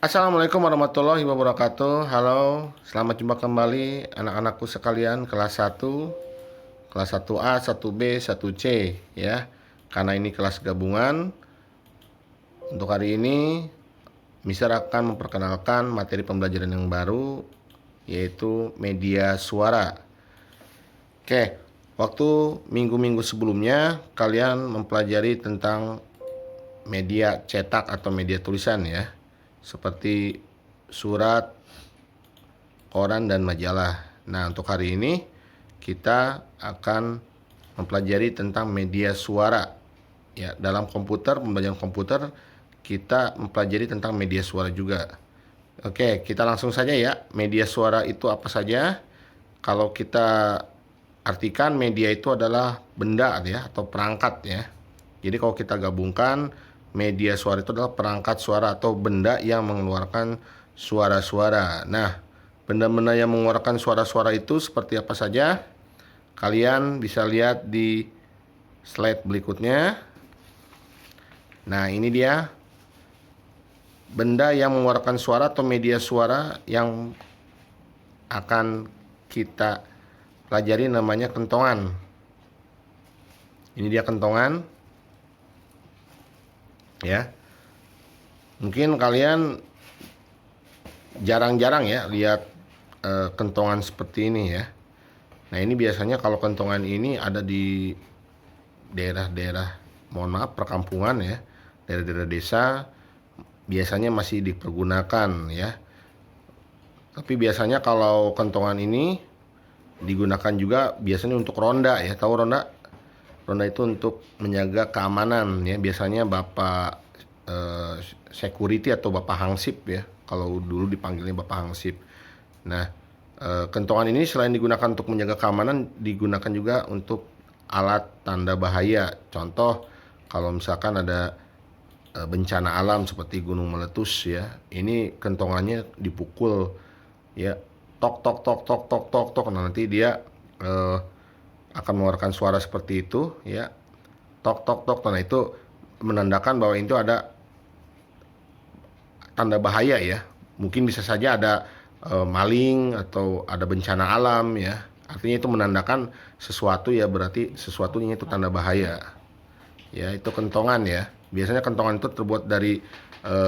Assalamualaikum warahmatullahi wabarakatuh. Halo, selamat jumpa kembali anak-anakku sekalian kelas 1, kelas 1A, 1B, 1C ya. Karena ini kelas gabungan, untuk hari ini Mister akan memperkenalkan materi pembelajaran yang baru, yaitu media suara. Oke, waktu minggu-minggu sebelumnya kalian mempelajari tentang media cetak atau media tulisan ya, seperti surat, koran, dan majalah. Nah, untuk hari ini kita akan mempelajari tentang media suara. Ya, dalam komputer, pembelajaran komputer, kita mempelajari tentang media suara juga. Oke, kita langsung saja ya. Media suara itu apa saja? Kalau kita artikan, media itu adalah benda ya, atau perangkat ya. Jadi kalau kita gabungkan, media suara itu adalah perangkat suara atau benda yang mengeluarkan suara-suara. Nah, benda-benda yang mengeluarkan suara-suara itu seperti apa saja? Kalian bisa lihat di slide berikutnya. Nah, ini dia benda yang mengeluarkan suara atau media suara yang akan kita pelajari, namanya kentongan. Ini dia kentongan. Ya. Mungkin kalian jarang-jarang ya lihat kentongan seperti ini ya. Nah, ini biasanya kalau kentongan ini ada di daerah-daerah, mohon maaf, perkampungan ya, daerah-daerah desa, biasanya masih dipergunakan ya. Tapi biasanya kalau kentongan ini digunakan juga biasanya untuk ronda ya. Tahu ronda? Ronda itu untuk menjaga keamanan ya. Biasanya bapak security atau bapak hansip ya. Kalau dulu dipanggilnya bapak hansip. Nah, kentongan ini selain digunakan untuk menjaga keamanan, digunakan juga untuk alat tanda bahaya. Contoh, kalau misalkan ada bencana alam seperti gunung meletus ya, ini kentongannya dipukul ya, tok tok tok tok tok tok tok. Nah, nanti dia akan mengeluarkan suara seperti itu ya, tok tok tok. Nah, itu menandakan bahwa itu ada tanda bahaya ya. Mungkin bisa saja ada maling atau ada bencana alam ya. Artinya itu menandakan sesuatu ya, berarti sesuatunya itu tanda bahaya. Ya, itu kentongan ya. Biasanya kentongan itu terbuat dari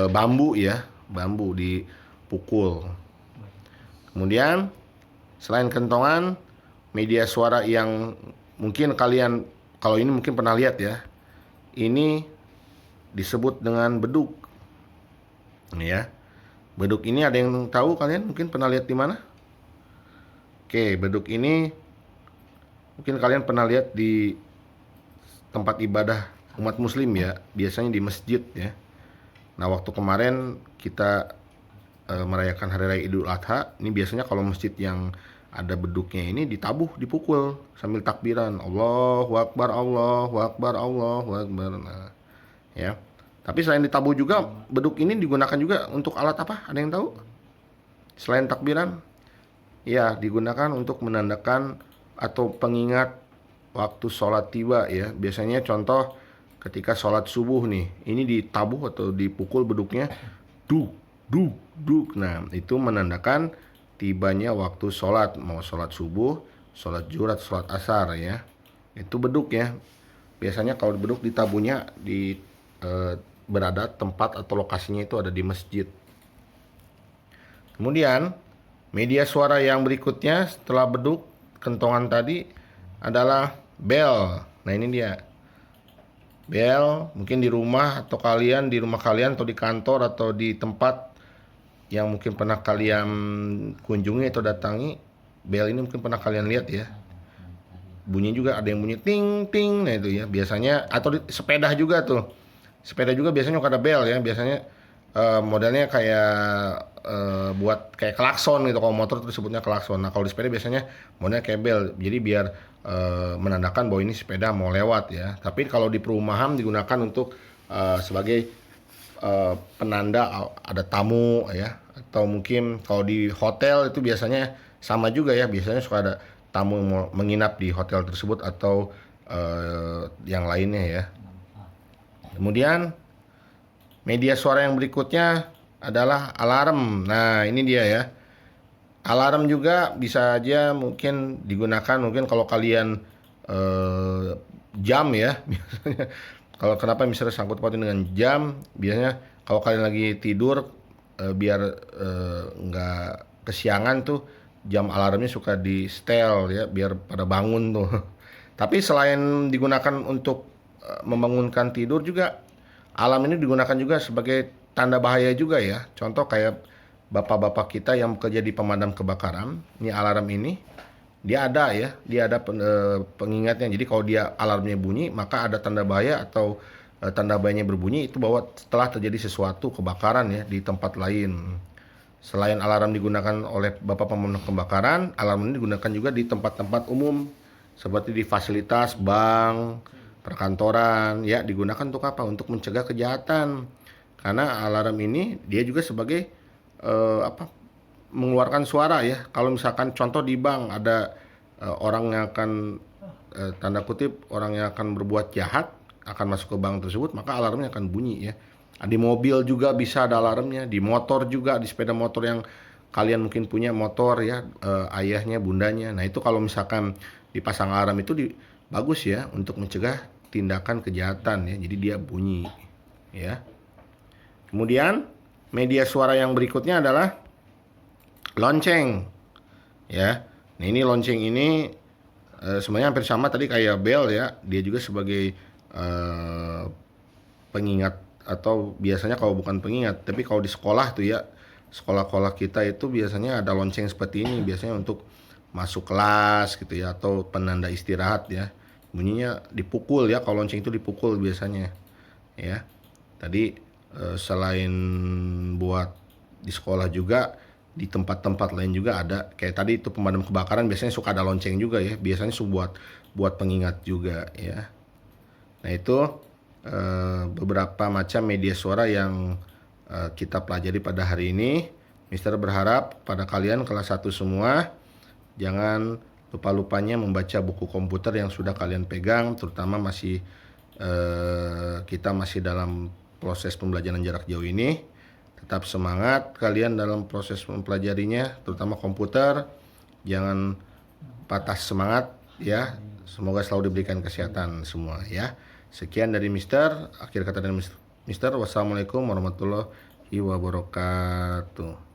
bambu ya, bambu dipukul. Kemudian selain kentongan, media suara yang mungkin kalian, kalau ini mungkin pernah lihat ya, ini disebut dengan beduk. Ya, beduk ini ada yang tahu, kalian mungkin pernah lihat di mana? Oke, beduk ini mungkin kalian pernah lihat di tempat ibadah umat muslim ya, biasanya di masjid ya. Nah, waktu kemarin kita merayakan Hari Raya Idul Adha, ini biasanya kalau masjid yang ada beduknya ini ditabuh, dipukul sambil takbiran, Allahu Akbar, Allahu Akbar, Allahu Akbar. Nah, ya. Tapi selain ditabuh juga, beduk ini digunakan juga untuk alat apa? Ada yang tahu? Selain takbiran? Ya, digunakan untuk menandakan atau pengingat waktu sholat tiba ya. Biasanya contoh ketika sholat subuh nih, ini ditabuh atau dipukul beduknya, duk, duk, duk. Nah, itu menandakan tibanya waktu sholat, mau sholat subuh, sholat zuhur, sholat asar ya. Itu beduk ya. Biasanya kalau beduk ditabuhnya di berada tempat atau lokasinya itu ada di masjid. Kemudian media suara yang berikutnya setelah beduk, kentongan tadi adalah bel. Nah, ini dia. Bel, mungkin di rumah atau kalian di rumah kalian atau di kantor atau di tempat yang mungkin pernah kalian kunjungi atau datangi, bel ini mungkin pernah kalian lihat ya. Bunyi juga, ada yang bunyi ting ting. Nah, itu ya biasanya, atau di sepeda juga tuh. Sepeda juga biasanya ada bel ya. Biasanya modelnya kayak buat kayak klakson gitu. Kalau motor itu disebutnya klakson. Nah, kalau di sepeda biasanya modelnya kayak bel. Jadi biar menandakan bahwa ini sepeda mau lewat ya. Tapi kalau di perumahan digunakan untuk sebagai penanda ada tamu ya. Atau mungkin kalau di hotel itu biasanya sama juga ya. Biasanya suka ada tamu yang mau menginap di hotel tersebut atau yang lainnya ya. Kemudian media suara yang berikutnya adalah alarm. Nah, ini dia ya. Alarm juga bisa aja mungkin digunakan mungkin kalau kalian eh, jam ya. Biasanya kalau kenapa misalnya sangkut pautin dengan jam, biasanya kalau kalian lagi tidur biar nggak kesiangan tuh jam alarmnya suka di setel ya biar pada bangun tuh. Tapi selain digunakan untuk membangunkan tidur juga alarm ini digunakan juga sebagai tanda bahaya juga ya. Contoh kayak bapak-bapak kita yang bekerja di pemadam kebakaran, ini alarm ini dia ada ya, dia ada pengingatnya. Jadi kalau dia alarmnya bunyi, maka ada tanda bahaya atau tanda bahayanya berbunyi itu bahwa telah terjadi sesuatu kebakaran ya di tempat lain. Selain alarm digunakan oleh bapak pemadam kebakaran, alarm ini digunakan juga di tempat-tempat umum seperti di fasilitas bank, perkantoran ya, digunakan untuk apa? Untuk mencegah kejahatan. Karena alarm ini dia juga sebagai apa? Mengeluarkan suara ya. Kalau misalkan contoh di bank ada orang yang akan tanda kutip orang yang akan berbuat jahat akan masuk ke bank tersebut, maka alarmnya akan bunyi ya. Di mobil juga bisa ada alarmnya, di motor juga, di sepeda motor yang kalian mungkin punya motor ya, ayahnya, bundanya. Nah, itu kalau misalkan dipasang alarm itu bagus ya untuk mencegah tindakan kejahatan ya. Jadi dia bunyi ya. Kemudian media suara yang berikutnya adalah lonceng ya. Nah, ini lonceng ini sebenarnya hampir sama tadi kayak bel ya. Dia juga sebagai pengingat atau biasanya kalau bukan pengingat, tapi kalau di sekolah tuh ya, sekolah-sekolah kita itu biasanya ada lonceng seperti ini, biasanya untuk masuk kelas gitu ya atau penanda istirahat ya. Bunyinya dipukul ya, kalau lonceng itu dipukul biasanya ya. Tadi selain buat di sekolah juga di tempat-tempat lain juga ada kayak tadi itu pemadam kebakaran biasanya suka ada lonceng juga ya, biasanya buat pengingat juga ya. Nah, itu beberapa macam media suara yang kita pelajari pada hari ini. Mister berharap pada kalian kelas 1 semua jangan lupa-lupanya membaca buku komputer yang sudah kalian pegang, terutama kita masih dalam proses pembelajaran jarak jauh ini. Tetap semangat kalian dalam proses mempelajarinya, terutama komputer. Jangan patah semangat ya. Semoga selalu diberikan kesehatan semua ya. Sekian dari Mister. Akhir kata dari Mister. Wassalamualaikum warahmatullahi wabarakatuh.